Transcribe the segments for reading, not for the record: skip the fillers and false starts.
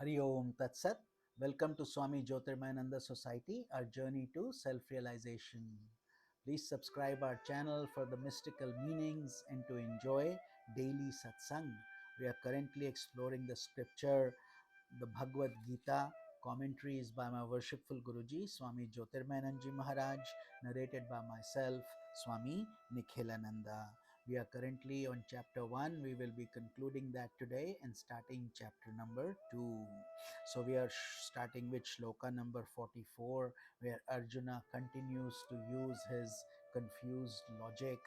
Hari Om Tat Sat. Welcome to Swami Jyotirmayananda Society, our journey to self-realization. Please subscribe our channel for the mystical meanings and to enjoy daily satsang. We are currently exploring the scripture, the Bhagavad Gita. Commentary is by my worshipful Guruji, Swami Jyotirmayananda Maharaj, narrated by myself, Swami Nikhilananda. We are currently on chapter 1. We will be concluding that today and starting chapter number 2. So we are starting with shloka number 44, where Arjuna continues to use his confused logic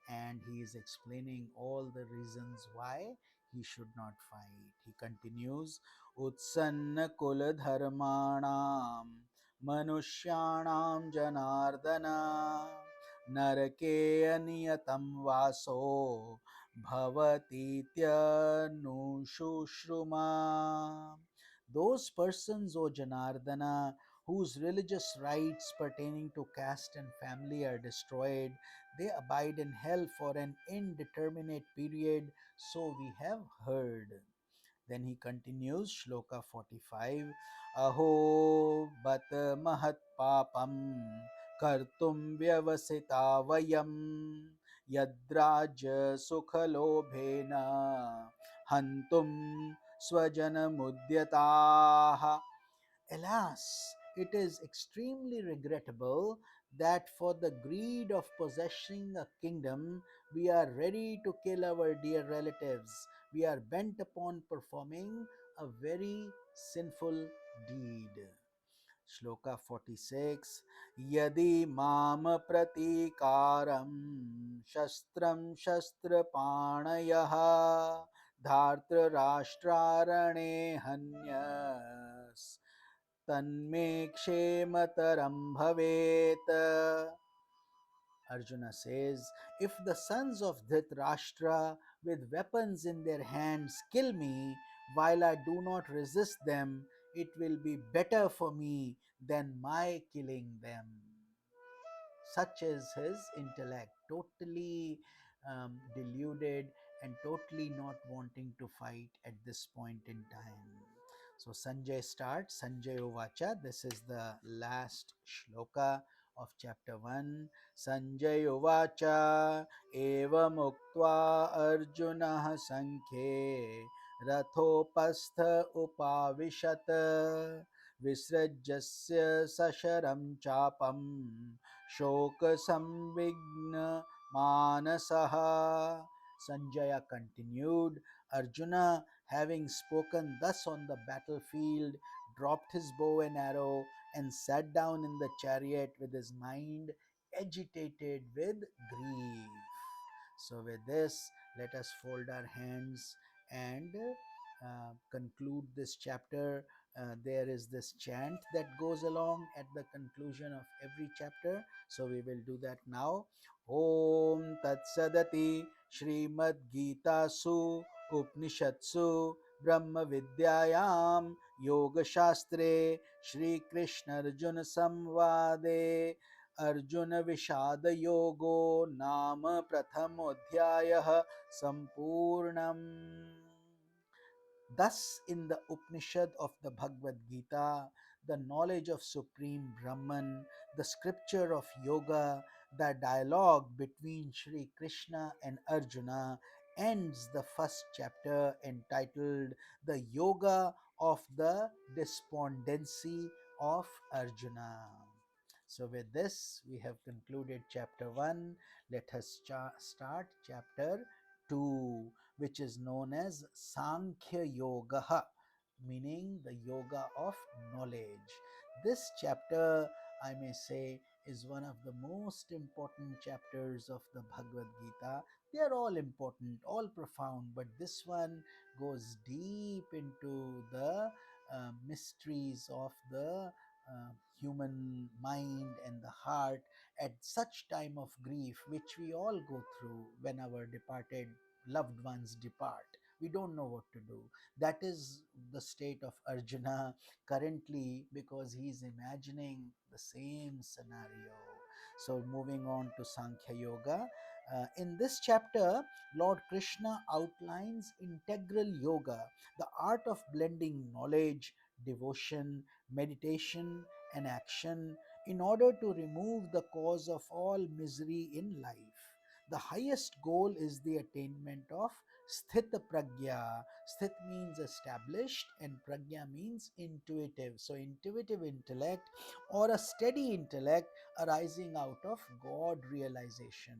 and he is explaining all the reasons why he should not fight. He continues, Utsanna kula dharmanam manushyanam janardana नरके अनियतं वासो भवतीत्यनुशुश्रुमा. Those persons, O Janardana, whose religious rites pertaining to caste and family are destroyed, they abide in hell for an indeterminate period, so we have heard. Then he continues, Shloka 45, Aho bat mahat papam kartum vyavasita vayam yadraj sukhalobhena hantum swajanamudyataha. Alas, it is extremely regrettable that for the greed of possessing a kingdom, we are ready to kill our dear relatives. We are bent upon performing a very sinful deed. Shloka 46, Yadi mama pratikaram shastram shastrapanayah dhartra rashtrarane hanyas tanme kshemataram bhavet. Arjuna says, if the sons of Dhritarashtra with weapons in their hands kill me while I do not resist them, it will be better for me than my killing them. Such is his intellect, totally deluded and totally not wanting to fight at this point in time. So Sanjay starts, Sanjay Uvacha. This is the last shloka of chapter 1. Sanjay Uvacha Evam Uktva Arjunah Sankhe Rathopastha Upavishat Visrajasya Sasharam Chapam Shoka Samvigna Manasaha. Sanjaya continued, Arjuna, having spoken thus on the battlefield, dropped his bow and arrow and sat down in the chariot with his mind agitated with grief. So, with this, let us fold our hands and conclude this chapter. There is this chant that goes along at the conclusion of every chapter. So, we will do that now. Om Tat Sadati Srimad Gita Su Upanishatsu Brahma Vidyayam Yoga Shastre Shri Krishna Arjuna Samvade Arjuna Vishada Yogo Nama Prathamodhyayah Sampurnam. Thus, in the Upanishad of the Bhagavad Gita, the knowledge of Supreme Brahman, the scripture of yoga, the dialogue between Sri Krishna and Arjuna ends the first chapter entitled The Yoga of the Despondency of Arjuna. So, with this, we have concluded chapter 1. Let us start chapter 2, which is known as Sankhya Yoga, meaning the yoga of knowledge. This chapter, I may say, is one of the most important chapters of the Bhagavad Gita. They are all important, all profound, but this one goes deep into the mysteries of the human mind and the heart at such time of grief, which we all go through when our departed loved ones depart. We don't know what to do. That is the state of Arjuna currently, because he is imagining the same scenario. So moving on to Sankhya Yoga, In this chapter, Lord Krishna outlines integral yoga, the art of blending knowledge, devotion, meditation, and action in order to remove the cause of all misery in life. The highest goal is the attainment of sthita pragya. Sthit means established and pragya means intuitive. So, intuitive intellect or a steady intellect arising out of God realization.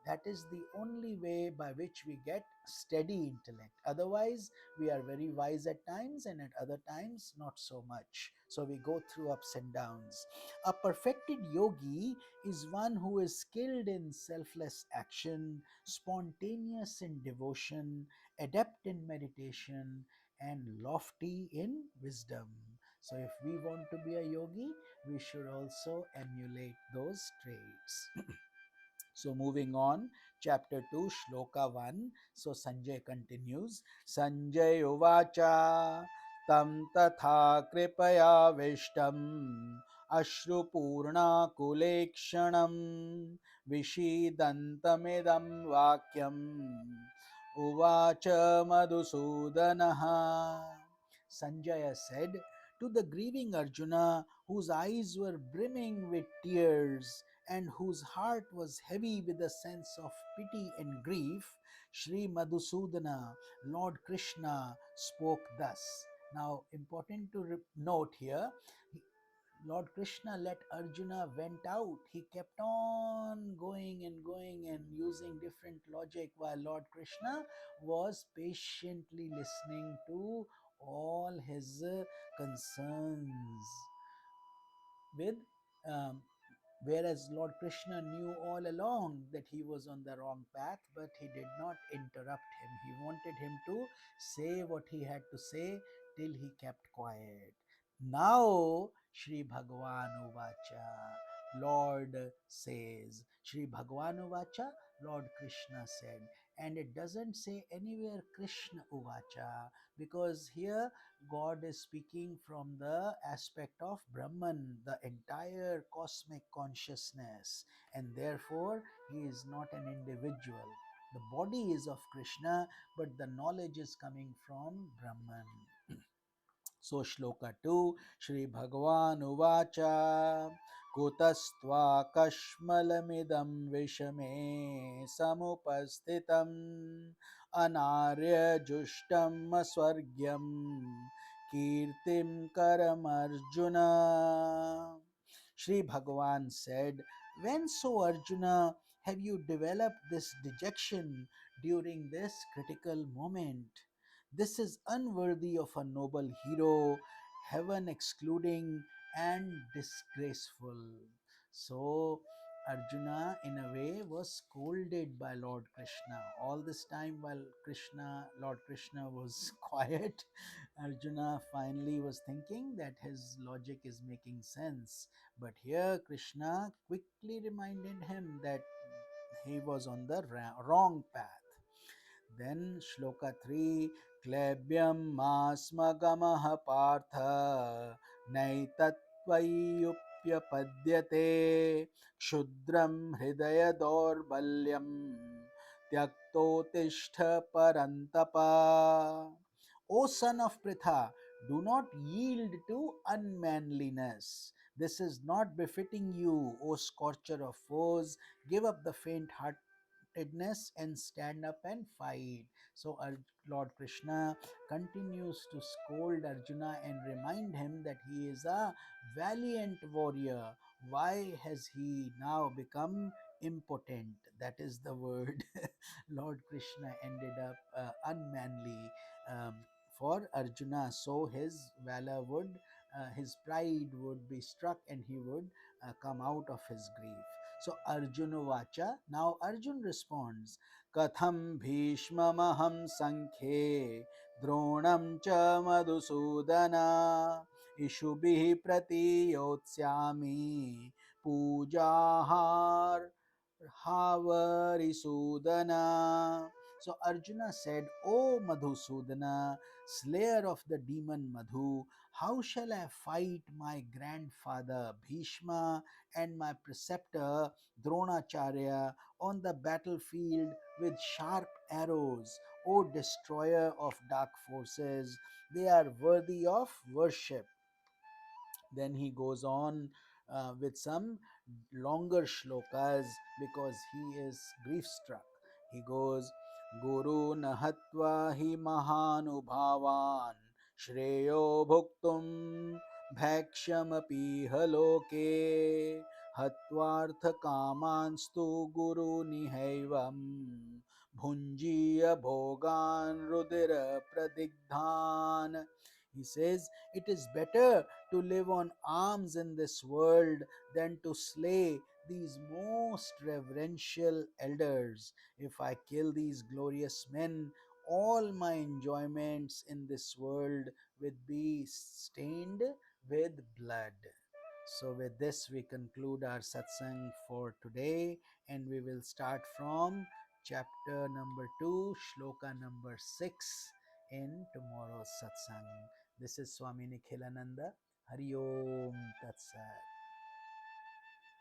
That is the only way by which we get steady intellect. Otherwise, we are very wise at times and at other times not so much. So we go through ups and downs. A perfected yogi is one who is skilled in selfless action, spontaneous in devotion, adept in meditation, and lofty in wisdom. So if we want to be a yogi, we should also emulate those traits. So moving on, chapter 2, Shloka 1. So Sanjay continues. Sanjay Uvacha tam tatha kripaya vishtam ashrupurna kulekshanam vishidantamidam vakyam uvacha madhusudanaha. Sanjaya said to the grieving Arjuna, whose eyes were brimming with tears and whose heart was heavy with a sense of pity and grief, Sri Madhusudana, Lord Krishna, spoke thus. Now, important to note here, Lord Krishna let Arjuna vent out. He kept on going and using different logic while Lord Krishna was patiently listening to all his concerns with um, whereas Lord Krishna knew all along that he was on the wrong path, but he did not interrupt him. He wanted him to say what he had to say till he kept quiet. Now, Sri Bhagavan Uvacha, Lord says, Sri Bhagavan Uvacha, Lord Krishna said, and it doesn't say anywhere Krishna Uvacha because here God is speaking from the aspect of Brahman, the entire cosmic consciousness, and therefore he is not an individual. The body is of Krishna, but the knowledge is coming from Brahman. So Shloka 2, Shri Bhagavan Uvacha Kutastva Kashmalamidam Vishame Samupasthitam Anarya Jushtam Swargyam Kirtim Karam Arjuna. Shri Bhagavan said, when so Arjuna have you developed this dejection during this critical moment? This is unworthy of a noble hero, heaven excluding and disgraceful. So, Arjuna, in a way, was scolded by Lord Krishna. All this time, while Lord Krishna was quiet, Arjuna finally was thinking that his logic is making sense. But here, Krishna quickly reminded him that he was on the wrong path. Then Shloka 3, Klebyam Masmagamah Partha Naitattvayupyapadyate Kshudram Hridaya Dorbalyam Tyaktotishta Parantapa. O son of Pritha, do not yield to unmanliness. This is not befitting you, O scorcher of foes. Give up the faint heart and stand up and fight. So Lord Krishna continues to scold Arjuna and remind him that he is a valiant warrior. Why has he now become impotent? That is the word. Lord Krishna ended up unmanly um, for Arjuna, so his valor would, his pride would be struck and he would come out of his grief. So Arjuna Vacha. Now Arjun responds, Katham Bhishmamaham Sankhe Dronam cha Madhusudana Ishubhi Pratiyotsami Pujahar Havarisudana. So Arjuna said, O Madhusudana, slayer of the demon Madhu, how shall I fight my grandfather Bhishma and my preceptor Dronacharya on the battlefield with sharp arrows? O destroyer of dark forces, they are worthy of worship. Then he goes on with some longer shlokas because he is grief struck. He goes, Guru nahatva hi mahanubhavan shreyo bhuktum bhakshamapi haloke hatvartha kamanstu guru nihaivam bhunjiya bhogan rudira pradigdhan. He says, it is better to live on alms in this world than to slay these most reverential elders. If I kill these glorious men, all my enjoyments in this world would be stained with blood. So, with this, we conclude our satsang for today, and we will start from chapter number 2, shloka number 6 in tomorrow's satsang. This is Swami Nikhilananda. Hari Om Tat Sat.